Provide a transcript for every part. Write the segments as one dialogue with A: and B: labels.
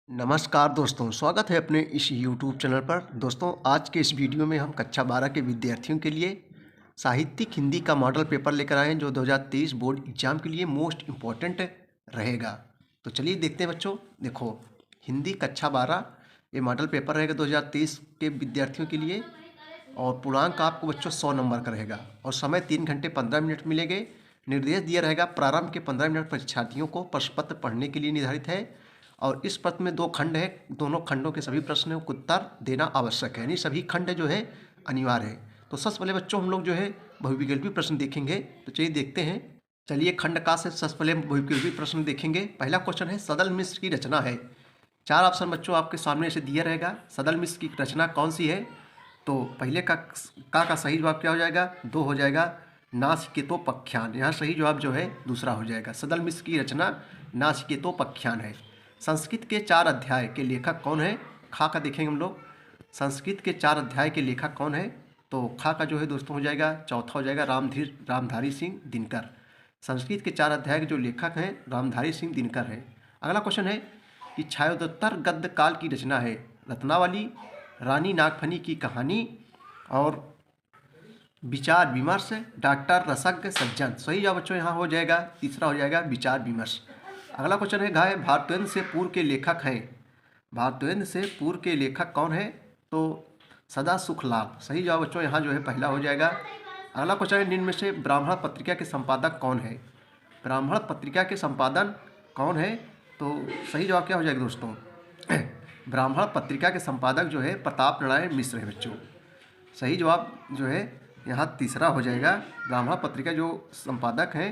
A: नमस्कार दोस्तों, स्वागत है अपने इस YouTube चैनल पर। दोस्तों, आज के इस वीडियो में हम कक्षा 12 के विद्यार्थियों के लिए साहित्यिक हिंदी का मॉडल पेपर लेकर आए हैं जो 2023 बोर्ड एग्जाम के लिए मोस्ट इम्पॉर्टेंट रहेगा। तो चलिए देखते हैं बच्चों। देखो, हिंदी कक्षा 12 ये मॉडल पेपर रहेगा 2023 के विद्यार्थियों के लिए और पूर्णांक आपको बच्चों 100 नंबर का रहेगा और समय 3 घंटे 15 मिनट मिलेंगे। निर्देश दिया रहेगा प्रारंभ के 15 मिनट परीक्षार्थियों को प्रश्न पत्र पढ़ने के लिए निर्धारित है और इस पत्र में 2 खंड है। दोनों खंडों के सभी प्रश्नों को उत्तर देना आवश्यक है, यानी सभी खंड जो है अनिवार्य है। तो सबसे पहले बच्चों हम लोग जो है बहुविकल्पी प्रश्न देखेंगे। तो चलिए देखते हैं। चलिए खंड का से सबसे पहले बहुविकल्पी प्रश्न देखेंगे। पहला क्वेश्चन है सदल मिश्र की रचना है। 4 ऑप्शन बच्चों आपके सामने से दिया रहेगा। सदल मिश्र की रचना कौन सी है? तो पहले का सही जवाब क्या हो जाएगा? 2 हो जाएगा नासिकेतोपख्यान। यहाँ सही जवाब जो है दूसरा हो जाएगा। सदल मिश्र की रचना नासिकेतोपख्यान है। संस्कृत के 4 अध्याय के लेखक कौन है? खा का देखेंगे हम लोग। संस्कृत के 4 अध्याय के लेखक कौन है? तो खा का जो है दोस्तों हो जाएगा चौथा हो जाएगा रामधारी सिंह दिनकर। संस्कृत के 4 अध्याय के जो लेखक हैं रामधारी सिंह दिनकर है। अगला क्वेश्चन है कि छायोदत्तर गद्य काल की रचना है। रत्नावली, रानी नागफनी की कहानी और विचार विमर्श, डॉक्टर रसज्ञ सज्जन। सही जवाब बच्चों यहाँ हो जाएगा तीसरा हो जाएगा विचार विमर्श। अगला क्वेश्चन है घाय भारतेंद्र से पूर्व के लेखक हैं। भारतेंद्र से पूर्व के लेखक कौन है? तो सदा सुखलाल। सही जवाब बच्चों यहाँ जो है पहला हो जाएगा। अगला क्वेश्चन है निम्न में से ब्राह्मण पत्रिका के संपादक कौन है? ब्राह्मण पत्रिका के संपादन कौन है? तो सही जवाब क्या हो जाएगा दोस्तों? ब्राह्मण पत्रिका के संपादक जो है प्रताप नारायण मिश्र है बच्चों। सही जवाब जो है यहाँ तीसरा हो जाएगा। ब्राह्मण पत्रिका जो संपादक हैं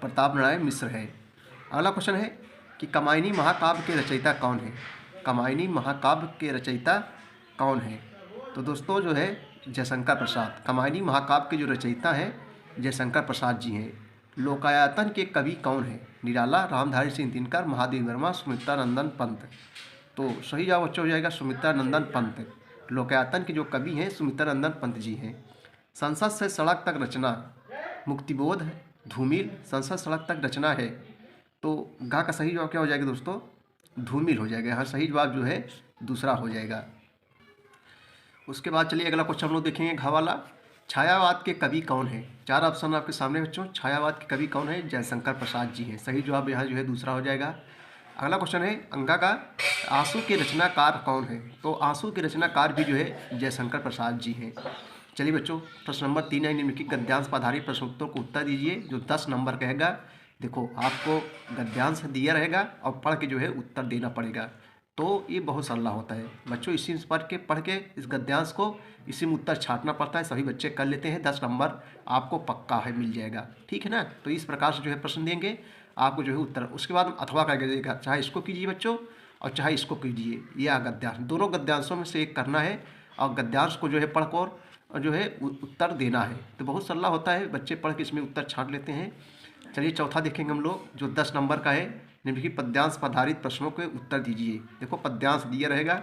A: प्रताप नारायण मिश्र है। अगला क्वेश्चन है कि कामायनी महाकाव्य के रचयिता कौन है? कामायनी महाकाव्य के रचयिता कौन है? तो दोस्तों जो है जयशंकर प्रसाद। कामायनी महाकाव्य के जो रचयिता हैं जयशंकर प्रसाद जी हैं। लोकायतन के कवि कौन है? निराला, रामधारी सिंह दिनकर, महादेव वर्मा, सुमित्रा नंदन पंत। तो सही जवाब बच्चों हो जाएगा सुमित्रा नंदन पंत। लोकायतन के जो कवि हैं सुमित्रा नंदन पंत जी हैं। संसद से सड़क तक रचना मुक्तिबोध, धूमिल। संसद सड़क तक रचना है तो गा का सही जवाब क्या हो जाएगा दोस्तों? धूमिल हो जाएगा। यहाँ सही जवाब जो है दूसरा हो जाएगा। उसके बाद चलिए अगला क्वेश्चन हम लोग देखेंगे घा वाला। छायावाद के कवि कौन है? 4 ऑप्शन आपके सामने बच्चों। छायावाद के कवि कौन है? जयशंकर प्रसाद जी हैं। सही जवाब यहाँ जो है दूसरा हो जाएगा। अगला क्वेश्चन है अंगा का आंसू के रचनाकार कौन है? तो आंसू के रचनाकार भी जो है जयशंकर प्रसाद जी हैं। चलिए बच्चों प्रश्न नंबर 3 है निम्नलिखित गद्यांश पर आधारित प्रश्नोत्तर को उत्तर दीजिए जो 10 नंबर का रहेगा। देखो आपको गद्यांश दिया रहेगा और पढ़ के जो है उत्तर देना पड़ेगा। तो ये बहुत सरल होता है बच्चों। इसी से पढ़ के इस गद्यांश को इसी में उत्तर छांटना पड़ता है। सभी बच्चे कर लेते हैं। 10 नंबर आपको पक्का है मिल जाएगा। ठीक है ना? तो इस प्रकार से जो है प्रश्न देंगे आपको जो है उत्तर। उसके बाद अथवा करके देगा, चाहे इसको कीजिए बच्चों और चाहे इसको कीजिए। यह गद्यांश दोनों गद्यांशों में से एक करना है और गद्यांश को जो है पढ़कर और जो है उत्तर देना है। तो बहुत सरल होता है, बच्चे पढ़ के इसमें उत्तर छांट लेते हैं। चलिए चौथा देखेंगे हम लोग जो 10 नंबर का है। निम्नलिखित पद्यांश पर आधारित प्रश्नों के उत्तर दीजिए। देखो पद्यांश दिया रहेगा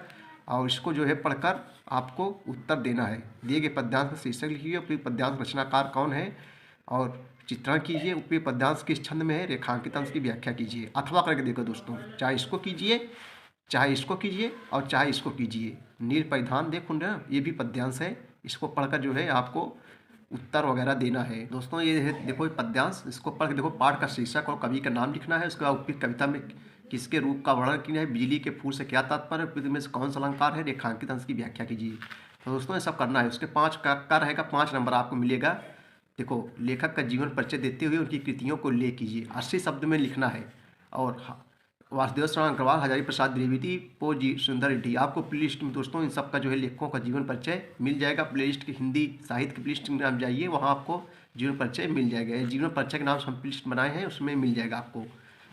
A: और इसको जो है पढ़कर आपको उत्तर देना है। दिए गए पद्यांश का शीर्षक लिखिए, उपयुक्त पद्यांश रचनाकार कौन है और चित्रण कीजिए। उपयुक्त पद्यांश किस छंद में है, रेखांकित अंश की व्याख्या कीजिए। अथवा करके देखो दोस्तों, चाहे इसको कीजिए चाहे इसको कीजिए और चाहे इसको कीजिए। नील परिधान देखो ना, ये भी पद्यांश है। इसको पढ़कर जो है आपको उत्तर वगैरह देना है दोस्तों। ये है देखो पद्यांश, इसको पढ़ के देखो पाठ का शीर्षक और कवि का नाम लिखना है। उसके बाद उपयुक्त कविता में किसके रूप का वर्णन किया है, बिजली के फूल से क्या तात्पर्य, उपयुक्त में से कौन सा अलंकार है, रेखांकित अंश की व्याख्या कीजिए। तो दोस्तों ये सब करना है। उसके 5 का रहेगा 5 नंबर आपको मिलेगा। देखो लेखक का जीवन परिचय देते हुए उनकी कृतियों को ले कीजिए। 80 शब्द में लिखना है। और वासुदेव शरण अग्रवाल, हजारी प्रसाद द्विवेदी, पो जी सुंदर रेड्डी। आपको प्ले लिस्ट में दोस्तों इन सब का जो है लेखकों का जीवन परिचय मिल जाएगा। प्ले लिस्ट की हिंदी साहित्य की प्ले लिस्ट में आप जाइए, वहाँ आपको जीवन परिचय मिल जाएगा। जीवन परिचय के नाम से हम प्ले लिस्ट बनाए हैं, उसमें मिल जाएगा आपको।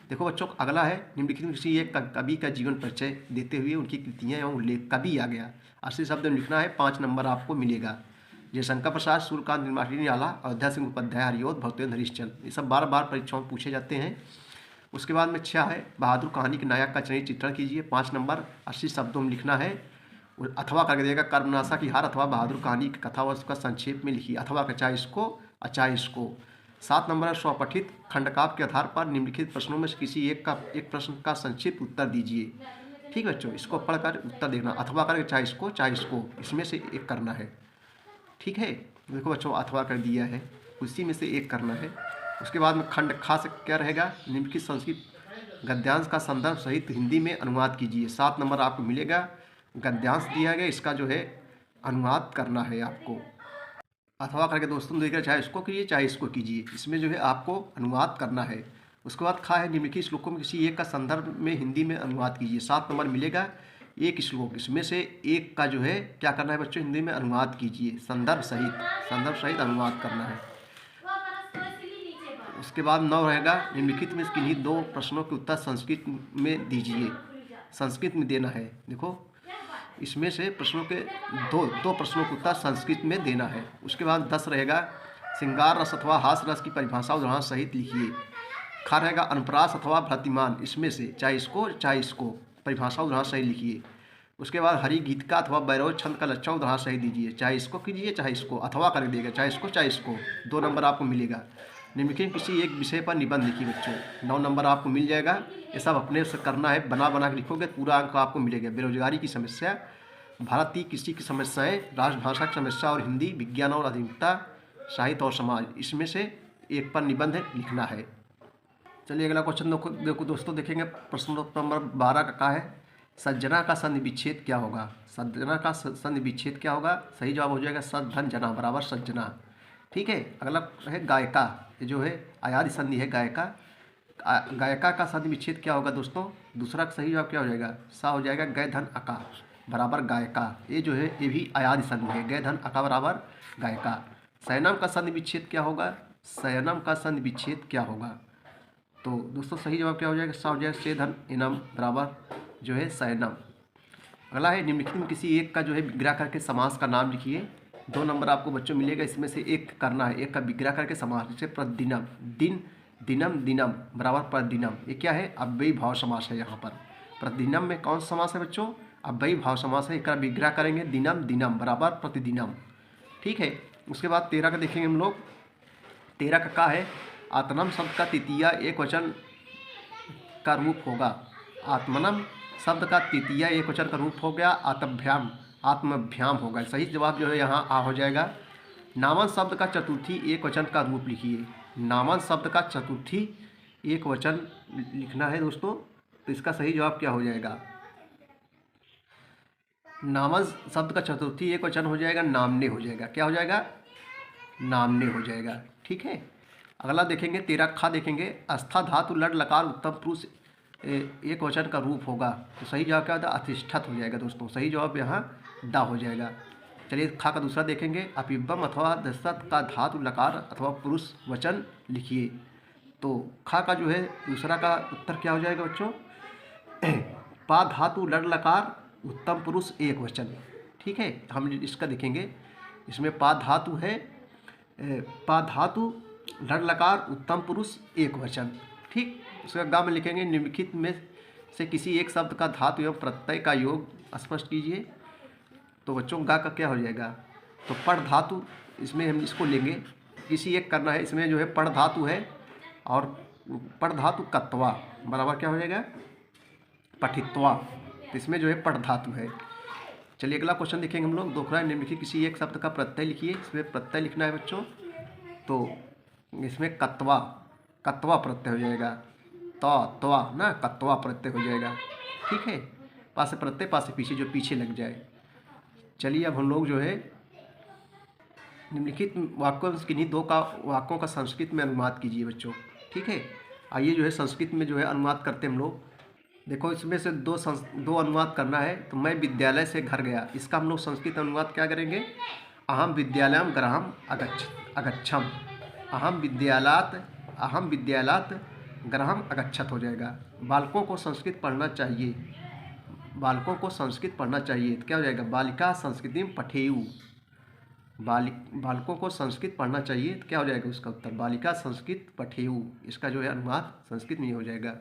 A: देखो बच्चों अगला है निम्नलिखित में किसी एक कवि का जीवन परिचय देते हुए उनकी कृतियाँ एवं लेख। कवि आ गया, 80 शब्द में लिखना है। 5 नंबर आपको मिलेगा। जयशंकर प्रसाद, सूर्यकांत त्रिपाठी निराला, अयोध्या सिंह उपाध्याय, हरिओध, भवतेंद्र हरिश्चंद्र। ये सब बार बार परीक्षाओं में पूछे जाते हैं। उसके बाद में 6 है बहादुर कहानी के नायक का चयनित चित्रण कीजिए। 5 नंबर 80 शब्दों में लिखना है। अथवा करके देगा कर्मनाशा की हार अथवा बहादुर कहानी की कथा व उसका संक्षेप में लिखिए। अथवा का चाहे इसको और चाहे इसको। 7 नंबर है स्वपठित खंडकाव्य के आधार पर निम्नलिखित प्रश्नों में से किसी एक प्रश्न का संक्षिप्त उत्तर दीजिए। ठीक है बच्चों, इसको पढ़कर उत्तर देखना, अथवा करके चाहे इसको इसमें से एक करना है। ठीक है, देखो बच्चों अथवा कर दिया है, उसी में से एक करना है। उसके बाद में खंड खा से क्या रहेगा, निम्नलिखित संस्कृत गद्यांश का संदर्भ सहित हिंदी में अनुवाद कीजिए। 7 नंबर आपको मिलेगा। गद्यांश दिया गया, इसका जो है अनुवाद करना है आपको। अथवा करके दोस्तों देखिए, चाहे इसको कीजिए चाहे इसको कीजिए, इसमें जो है आपको अनुवाद करना है। उसके बाद खा है, निम्नलिखित श्लोकों में किसी एक का संदर्भ में हिंदी में अनुवाद कीजिए। 7 नंबर मिलेगा। एक श्लोक, इसमें से एक का जो है क्या करना है बच्चों, हिंदी में अनुवाद कीजिए, संदर्भ सहित अनुवाद करना है। उसके बाद 9 रहेगा, निम्नलिखित में किन्हीं 2 प्रश्नों के उत्तर संस्कृत में दीजिए। संस्कृत में देना है। देखो इसमें से प्रश्नों के दो प्रश्नों का उत्तर संस्कृत में देना है। उसके बाद 10 रहेगा, श्रृंगार रस अथवा हास रस की परिभाषा उदाहरण सहित लिखिए। खा रहेगा, अनुप्रास अथवा भ्रातिमान, इसमें से चाहे इसको परिभाषा उदाहरण सहित लिखिए। उसके बाद हरि गीत का अथवा बैरव छंद का लक्षण उदाहरण सहित दीजिए। चाहे इसको कीजिए चाहे इसको, अथवा कर देगा, चाहे इसको 2 नंबर आपको मिलेगा। निम्नलिखित किसी एक विषय पर निबंध लिखिए बच्चों, 9 नंबर आपको मिल जाएगा। ये सब अपने से करना है, बना के लिखोगे, पूरा अंक आपको मिलेगा। बेरोजगारी की समस्या, भारतीय कृषि की समस्याएं, राजभाषा की समस्या और हिंदी, विज्ञान और आधुनिकता, साहित्य और समाज, इसमें से एक पर निबंध लिखना है। चलिए अगला क्वेश्चन देखो दोस्तों, देखेंगे प्रश्न नंबर 12 का है, सज्जना का संधि विच्छेद क्या होगा। सज्जना का संधि विच्छेद क्या होगा, सही जवाब हो जाएगा सद्धन जना बराबर सज्जना। ठीक है, अगला है गायिका, ये जो है अयादि संधि है गायिका। गायिका का संधि विच्छेद क्या होगा दोस्तों, दूसरा सही जवाब क्या हो जाएगा, सा हो जाएगा गय धन अका बराबर गायिका। ये जो है ये भी अयादि संधि है, गय धन अका बराबर गायिका। शयनम का संधि विच्छेद क्या होगा, शयनम का संधि विच्छेद क्या होगा, तो दोस्तों सही जवाब क्या हो जाएगा, सा हो जाएगा से धन इनम बराबर जो है शयनम। अगला है, निम्नलिखित में किसी एक का जो है विग्रह करके समास का नाम लिखिए। 2 नंबर आपको बच्चों मिलेगा, इसमें से एक करना है, एक का विग्रह करके समास। जैसे प्रतिदिनम, दिन दिनम दिनम बराबर प्रतिदिनम, ये क्या है, अव्ययी भाव समास है। यहाँ पर प्रतिदिनम में कौन सा समास है बच्चों, अव्ययी भाव समास है। एक विग्रह करेंगे, दिनम दिनम बराबर प्रतिदिनम। ठीक है, उसके बाद 13 का देखेंगे हम लोग। 13 का है, आत्मनम शब्द का तृतीय एक वचन का रूप होगा। आत्मनम शब्द का तृतीय एक वचन का रूप हो गया आत्मभ्याम होगा। सही जवाब जो है यहाँ आ हो जाएगा। नामन शब्द का चतुर्थी एक वचन का रूप लिखिए। नामन शब्द का चतुर्थी एक वचन लिखना है दोस्तों, तो इसका सही जवाब क्या हो जाएगा, नामन शब्द का चतुर्थी एक वचन हो जाएगा नामने हो जाएगा। क्या हो जाएगा, नामने हो जाएगा। ठीक है, अगला देखेंगे 13 खा देखेंगे, अस्था धातु लड लकार उत्तम पुरुष एक वचन का रूप होगा। तो सही जवाब क्या होता है, अतिष्ठत हो जाएगा दोस्तों। सही जवाब यहाँ डा हो जाएगा। चलिए खा का दूसरा देखेंगे, अपिब्बम अथवा दशत का धातु लकार अथवा पुरुष वचन लिखिए। तो खा का जो है दूसरा का उत्तर क्या हो जाएगा बच्चों, पा धातु लड़ लकार उत्तम पुरुष एक वचन। ठीक है, हम इसका देखेंगे, इसमें पा धातु है, पा धातु लड़ लकार उत्तम पुरुष एक वचन। ठीक, उसका गा में लिखेंगे, निम्नलिखित में से किसी एक शब्द का धातु एवं प्रत्यय का योग स्पष्ट कीजिए। तो बच्चों गा का क्या हो जाएगा, तो पढ़ धातु, इसमें हम इसको लेंगे, किसी एक करना है। इसमें जो है पढ़ धातु है और पढ़ धातु कत्वा बराबर क्या हो जाएगा, पठित्वा। तो इसमें जो है पढ़ धातु है। चलिए अगला क्वेश्चन देखेंगे हम लोग। दोहरा निम्नलिखित किसी एक शब्द का प्रत्यय लिखिए। इसमें प्रत्यय लिखना है बच्चों, तो इसमें कत्वा प्रत्यय हो जाएगा, त्वा ना, कत्वा प्रत्यय हो जाएगा। ठीक है, पास से प्रत्यय पास से पीछे, जो पीछे लग जाए। चलिए अब हम लोग जो है निम्नलिखित वाक्यों किन्हीं 2 का वाक्यों का संस्कृत में अनुवाद कीजिए बच्चों। ठीक है, आइए जो है संस्कृत में जो है अनुवाद करते हैं हम लोग। देखो इसमें से दो अनुवाद करना है। तो मैं विद्यालय से घर गया, इसका हम लोग संस्कृत अनुवाद क्या करेंगे, अहम विद्यालयम गृहम अगच्छम। अहम विद्यालयात गृहम अगच्छत हो जाएगा। बालकों को संस्कृत पढ़ना चाहिए, बालकों को संस्कृत पढ़ना चाहिए। तो क्या हो जाएगा, बालिका संस्कृतिम पठेयु। बालकों को संस्कृत पढ़ना चाहिए, तो क्या हो जाएगा उसका उत्तर, बालिका संस्कृत पठेयु। इसका जो है अनुवाद संस्कृत में हो जाएगा।